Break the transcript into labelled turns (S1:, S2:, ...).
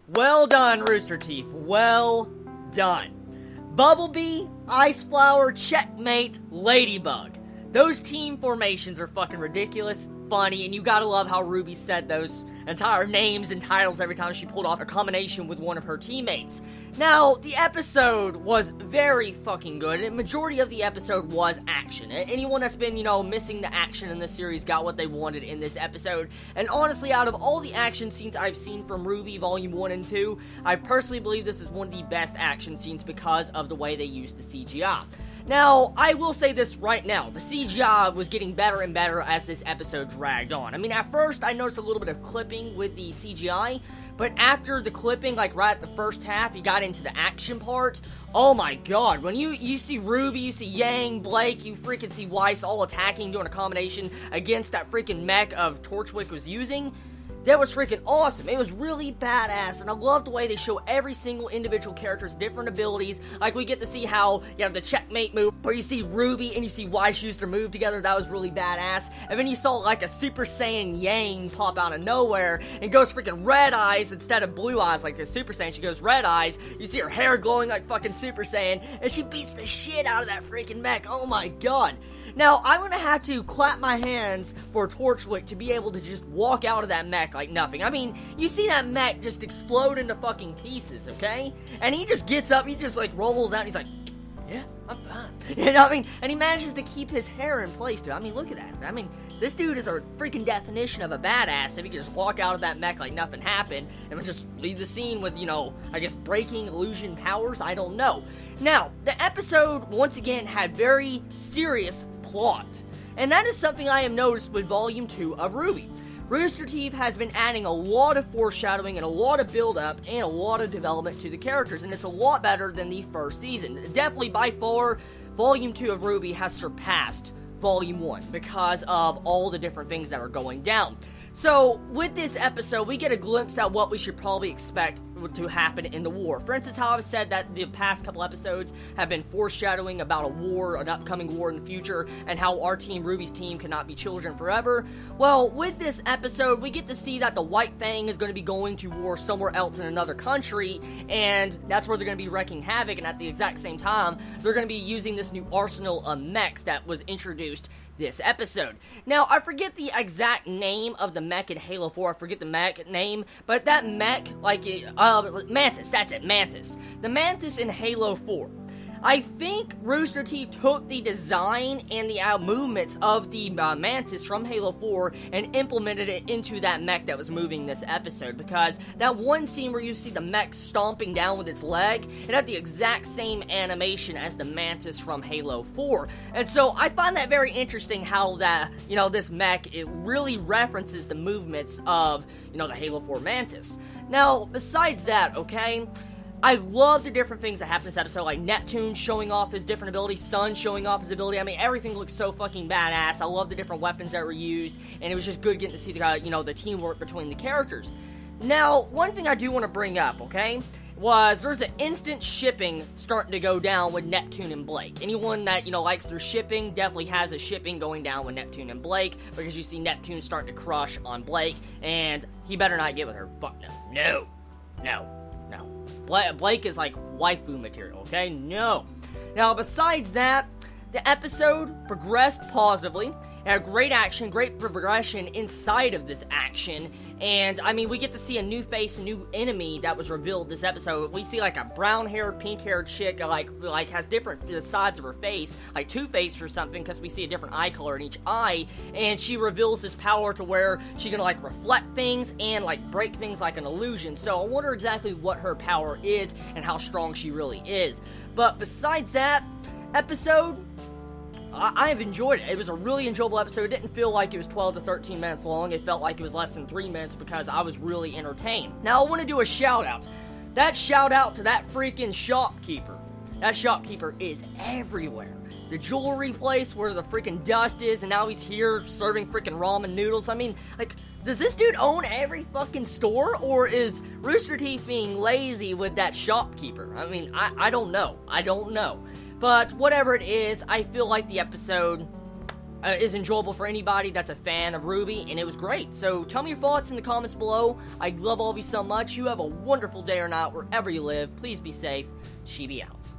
S1: Well done, Rooster Teeth. Well done. Bumblebee, Ice Flower, Checkmate, Ladybug. Those team formations are fucking ridiculous, funny, and you gotta love how RWBY said those entire names and titles every time she pulled off a combination with one of her teammates. Now, the episode was very fucking good, and the majority of the episode was action. Anyone that's been, missing the action in this series got what they wanted in this episode. And honestly, out of all the action scenes I've seen from RWBY Volume 1 and 2, I personally believe this is one of the best action scenes because of the way they used the CGI. Now, I will say this right now, the CGI was getting better and better as this episode dragged on. I mean, at first, I noticed a little bit of clipping with the CGI, but after the clipping, like right at the first half, you got into the action part, oh my god, when you see RWBY, you see Yang, Blake, you freaking see Weiss all attacking, doing a combination against that freaking mech of Torchwick was using, that was freaking awesome. It was really badass, and I love the way they show every single individual character's different abilities. Like, we get to see how, the checkmate move, where you see RWBY and you see Weiss use their move together. That was really badass. And then you saw, like, a Super Saiyan Yang pop out of nowhere and goes freaking red eyes instead of blue eyes like a Super Saiyan. She goes red eyes. You see her hair glowing like fucking Super Saiyan, and she beats the shit out of that freaking mech. Oh my god. Now, I'm gonna have to clap my hands for Torchwick to be able to just walk out of that mech like nothing. I mean, you see that mech just explode into fucking pieces, okay? And he just gets up, he just like rolls out, and he's like, yeah, I'm fine. And he manages to keep his hair in place, dude. I mean, look at that. I mean, this dude is a freaking definition of a badass if he could just walk out of that mech like nothing happened and just leave the scene with, I guess breaking illusion powers. I don't know. Now, the episode, once again, had very serious plot. And that is something I have noticed with Volume 2 of RWBY. Rooster Teeth has been adding a lot of foreshadowing and a lot of build-up and a lot of development to the characters, and it's a lot better than the first season. Definitely, by far, Volume 2 of RWBY has surpassed Volume 1 because of all the different things that are going down. So, with this episode, we get a glimpse at what we should probably expect to happen in the war. For instance, how I've said that the past couple episodes have been foreshadowing about a war, an upcoming war in the future, and how our team, RWBY's team, cannot be children forever. Well, with this episode, we get to see that the White Fang is going to be going to war somewhere else in another country, and that's where they're going to be wreaking havoc, and at the exact same time, they're going to be using this new arsenal of mechs that was introduced this episode. Now, I forget the exact name of the mech in Halo 4, I forget the mech name, but that mech, Mantis, that's it, Mantis. The Mantis in Halo 4. I think Rooster Teeth took the design and the movements of the Mantis from Halo 4 and implemented it into that mech that was moving this episode, because that one scene where you see the mech stomping down with its leg, it had the exact same animation as the Mantis from Halo 4. And so I find that very interesting how that, this mech, it really references the movements of, the Halo 4 Mantis. Now, besides that, okay, I love the different things that happen in this episode, like Neptune showing off his different abilities, Sun showing off his ability. I mean, everything looks so fucking badass. I love the different weapons that were used, and it was just good getting to see the, the teamwork between the characters. Now, one thing I do want to bring up, okay, was there's an instant shipping starting to go down with Neptune and Blake. Anyone that, likes their shipping definitely has a shipping going down with Neptune and Blake, because you see Neptune starting to crush on Blake, and he better not get with her. Fuck no. No. Blake is like waifu material, okay? No. Now, besides that, the episode progressed positively. It had great action, great progression inside of this action. And, I mean, we get to see a new face, a new enemy that was revealed this episode. We see, like, a brown-haired, pink-haired chick, like has different sides of her face, like Two-Face or something, because we see a different eye color in each eye. And she reveals this power to where she can, like, reflect things and, like, break things like an illusion. So I wonder exactly what her power is and how strong she really is. But besides that episode, I have enjoyed it. It was a really enjoyable episode. It didn't feel like it was 12 to 13 minutes long. It felt like it was less than 3 minutes because I was really entertained. Now, I want to do a shout-out. That shout-out to that freaking shopkeeper. That shopkeeper is everywhere. The jewelry place where the freaking dust is, and now he's here serving freaking ramen noodles. I mean, like, does this dude own every fucking store, or is Rooster Teeth being lazy with that shopkeeper? I mean, I don't know. I don't know. But whatever it is, I feel like the episode is enjoyable for anybody that's a fan of RWBY, and it was great. So tell me your thoughts in the comments below. I love all of you so much. You have a wonderful day or night wherever you live. Please be safe. Chibi out.